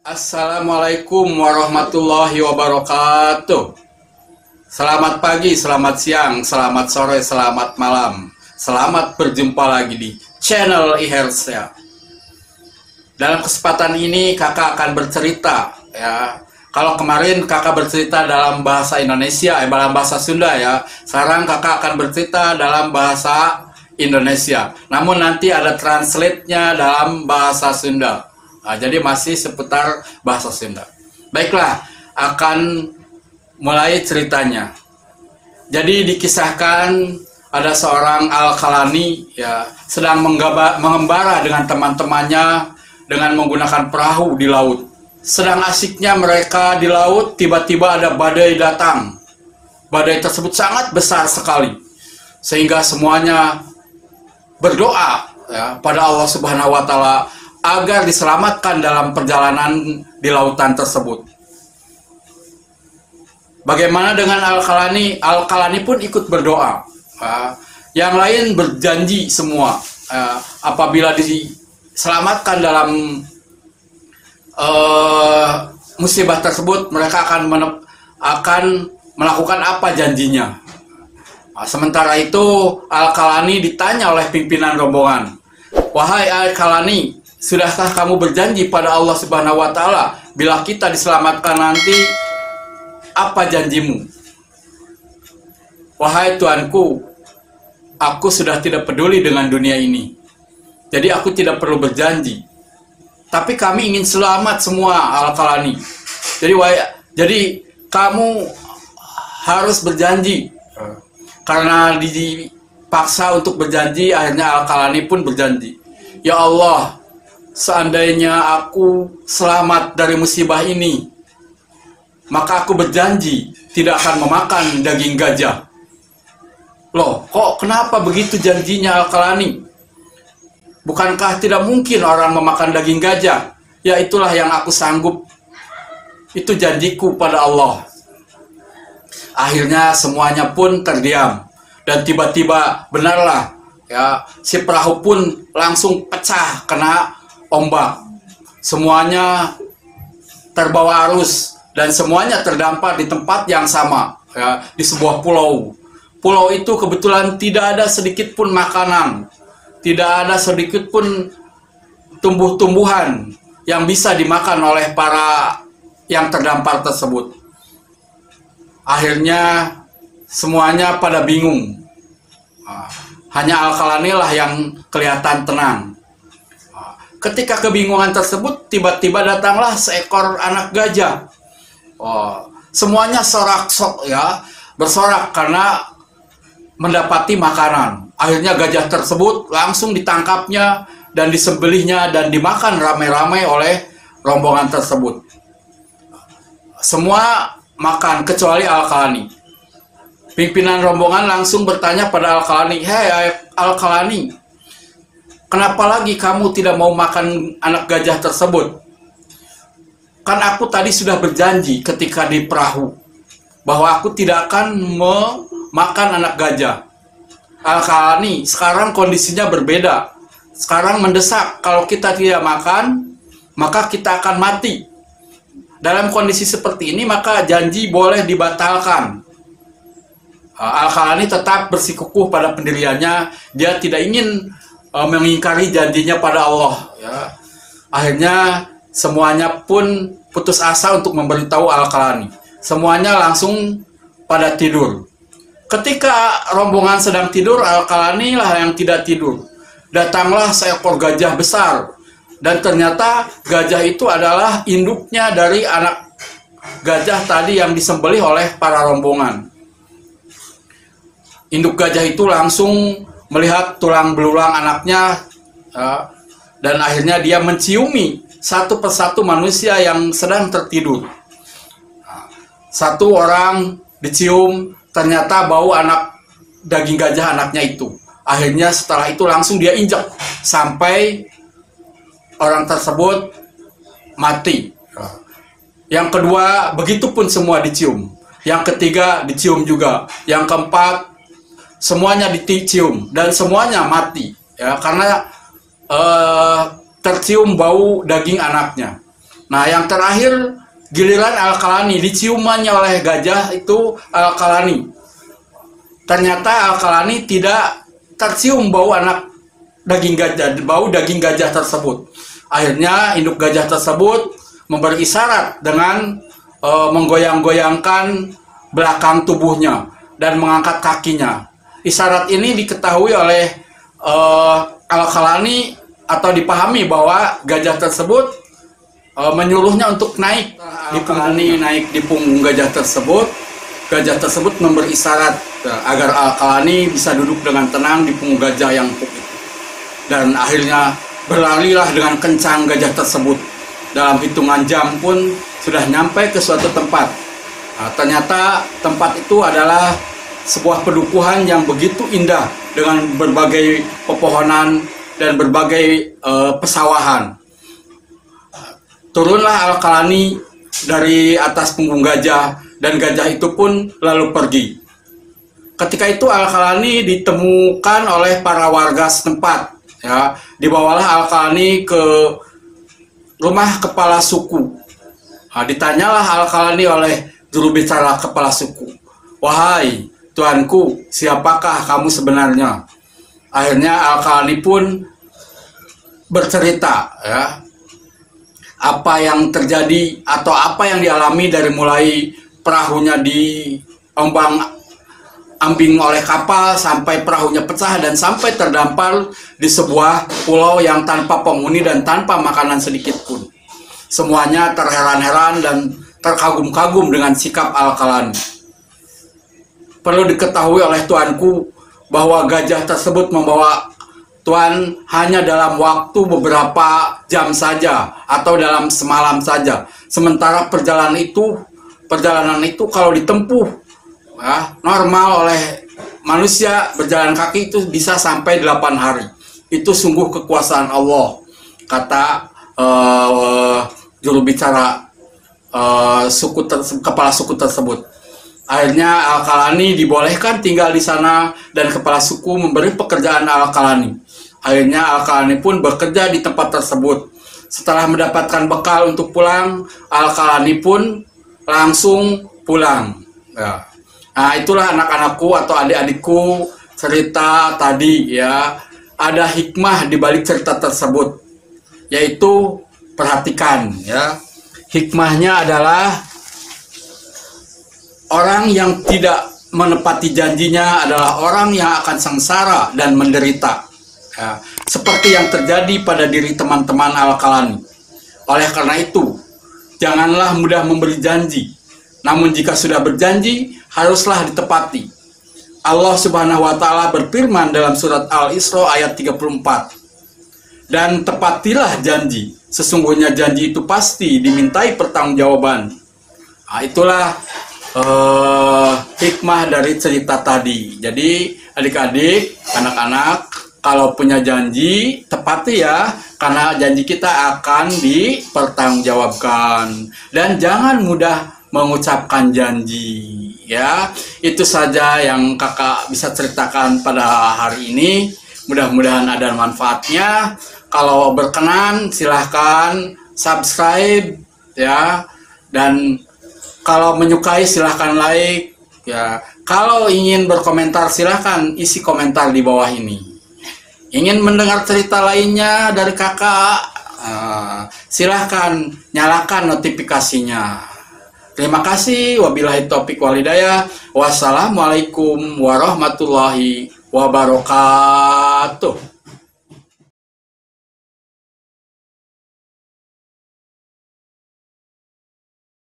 Assalamualaikum warahmatullahi wabarakatuh. Selamat pagi, selamat siang, selamat sore, selamat malam. Selamat berjumpa lagi di channel iHealth ya. Dalam kesempatan ini kakak akan bercerita ya. Kalau kemarin kakak bercerita dalam bahasa Indonesia, dalam bahasa Sunda ya. Sekarang kakak akan bercerita dalam bahasa Indonesia. Namun nanti ada translate-nya dalam bahasa Sunda. Nah, jadi masih seputar bahasa Sunda. Baiklah, akan mulai ceritanya. Jadi dikisahkan ada seorang Al-Kalani ya sedang mengembara dengan teman-temannya dengan menggunakan perahu di laut. Sedang asiknya mereka di laut, tiba-tiba ada badai datang. Badai tersebut sangat besar sekali sehingga semuanya berdoa ya pada Allah Subhanahu wa taala agar diselamatkan dalam perjalanan di lautan tersebut. Bagaimana dengan Al-Kalani? Al-Kalani pun ikut berdoa. Yang lain berjanji semua apabila diselamatkan dalam musibah tersebut, mereka akan melakukan apa janjinya. Sementara itu Al-Kalani ditanya oleh pimpinan rombongan, "Wahai Al-Kalani, sudahkah kamu berjanji pada Allah Subhanahu wa taala bila kita diselamatkan nanti, apa janjimu?" "Wahai Tuanku, aku sudah tidak peduli dengan dunia ini. Jadi aku tidak perlu berjanji. Tapi kami ingin selamat semua, Al-Kalani. Jadi kamu harus berjanji." Karena dipaksa untuk berjanji, akhirnya Al-Kalani pun berjanji. "Ya Allah, seandainya aku selamat dari musibah ini, maka aku berjanji tidak akan memakan daging gajah." "Loh, kok kenapa begitu janjinya Al-Kalani? Bukankah tidak mungkin orang memakan daging gajah?" "Ya itulah yang aku sanggup. Itu janjiku pada Allah." Akhirnya semuanya pun terdiam. Dan tiba-tiba benarlah ya, si perahu pun langsung pecah kena ombak. Semuanya terbawa arus dan semuanya terdampar di tempat yang sama ya, di sebuah pulau. Pulau itu kebetulan tidak ada sedikit pun makanan, tidak ada sedikit pun tumbuh-tumbuhan yang bisa dimakan oleh para yang terdampar tersebut. Akhirnya semuanya pada bingung. Hanya Al-Kalani lah yang kelihatan tenang. Ketika kebingungan tersebut, tiba-tiba datanglah seekor anak gajah. Semuanya bersorak karena mendapati makanan. Akhirnya gajah tersebut langsung ditangkapnya dan disembelihnya dan dimakan ramai-ramai oleh rombongan tersebut. Semua makan kecuali Al-Kalani. Pimpinan rombongan langsung bertanya pada Al-Kalani, "Hei Al-Kalani, kenapa lagi kamu tidak mau makan anak gajah tersebut? Kan aku tadi sudah berjanji ketika di perahu bahwa aku tidak akan memakan anak gajah." "Al-Kalani, sekarang kondisinya berbeda. Sekarang mendesak, kalau kita tidak makan, maka kita akan mati. Dalam kondisi seperti ini, maka janji boleh dibatalkan." Al-Kalani tetap bersikukuh pada pendiriannya. Dia tidak ingin mengingkari janjinya pada Allah ya. Akhirnya semuanya pun putus asa untuk memberitahu Al-Kalani. Semuanya langsung pada tidur. Ketika rombongan sedang tidur, Al-Kalani lah yang tidak tidur. Datanglah seekor gajah besar. Dan ternyata gajah itu adalah induknya dari anak gajah tadi yang disembelih oleh para rombongan. Induk gajah itu langsung melihat tulang belulang anaknya dan akhirnya dia menciumi satu persatu manusia yang sedang tertidur. Satu orang dicium, ternyata bau daging gajah anaknya itu. Akhirnya setelah itu langsung dia injak sampai orang tersebut mati. Yang kedua, begitupun semua dicium. Yang ketiga dicium juga. Yang keempat, semuanya dicium dan semuanya mati. Ya, karena tercium bau daging anaknya. Nah, yang terakhir giliran Al-Kalani, diciumannya oleh gajah itu Al-Kalani. Ternyata Al-Kalani tidak tercium bau daging gajah tersebut. Akhirnya induk gajah tersebut memberi isyarat dengan menggoyang-goyangkan belakang tubuhnya dan mengangkat kakinya. Isyarat ini diketahui oleh Al-Kalani atau dipahami bahwa gajah tersebut menyuruhnya untuk naik di punggung, naik di punggung gajah tersebut. Gajah tersebut memberi isyarat agar Al-Kalani bisa duduk dengan tenang di punggung gajah yang empuk itu. Dan akhirnya berlarilah dengan kencang gajah tersebut. Dalam hitungan jam pun sudah nyampe ke suatu tempat. Nah, ternyata tempat itu adalah sebuah pedukuhan yang begitu indah dengan berbagai pepohonan dan berbagai pesawahan. Turunlah Al-Kalani dari atas punggung gajah dan gajah itu pun lalu pergi. Ketika itu Al-Kalani ditemukan oleh para warga setempat. Ya, dibawalah Al-Kalani ke rumah kepala suku. Nah, ditanyalah Al-Kalani oleh juru bicara kepala suku, "Wahai tuanku, siapakah kamu sebenarnya?" Akhirnya Al-Kalani pun bercerita, ya, apa yang terjadi atau apa yang dialami dari mulai perahunya diombang-ambing oleh kapal sampai perahunya pecah dan sampai terdampar di sebuah pulau yang tanpa penghuni dan tanpa makanan sedikit pun. Semuanya terheran-heran dan terkagum-kagum dengan sikap Al-Kalani. Perlu diketahui oleh tuanku bahwa gajah tersebut membawa Tuan hanya dalam waktu beberapa jam saja atau dalam semalam saja. Sementara perjalanan itu kalau ditempuh ya, normal oleh manusia berjalan kaki itu bisa sampai 8 hari. Itu sungguh kekuasaan Allah, kata juru bicara kepala suku tersebut. Akhirnya Al-Kalani dibolehkan tinggal di sana dan kepala suku memberi pekerjaan Al-Kalani. Akhirnya Al-Kalani pun bekerja di tempat tersebut. Setelah mendapatkan bekal untuk pulang, Al-Kalani pun langsung pulang. Ya. Nah, itulah anak-anakku atau adik-adikku cerita tadi, ya. Ada hikmah di balik cerita tersebut, yaitu perhatikan, ya. Hikmahnya adalah orang yang tidak menepati janjinya adalah orang yang akan sengsara dan menderita. Ya, seperti yang terjadi pada diri teman-teman Al-Kalani. Oleh karena itu, janganlah mudah memberi janji. Namun jika sudah berjanji, haruslah ditepati. Allah Subhanahu wa Ta'ala berfirman dalam surat Al-Isra ayat 34. Dan tepatilah janji. Sesungguhnya janji itu pasti dimintai pertanggungjawaban. Nah, itulah hikmah dari cerita tadi. Jadi adik-adik, anak-anak, kalau punya janji, tepati ya, karena janji kita akan dipertanggungjawabkan. Dan jangan mudah mengucapkan janji, ya. Itu saja yang kakak bisa ceritakan pada hari ini. Mudah-mudahan ada manfaatnya. Kalau berkenan, silahkan subscribe, ya. Dan kalau menyukai, silahkan like, ya. Kalau ingin berkomentar, silahkan isi komentar di bawah ini. Ingin mendengar cerita lainnya dari kakak, silahkan nyalakan notifikasinya. Terima kasih. Wabillahi taufiq wal hidayah. Wassalamualaikum warahmatullahi wabarakatuh.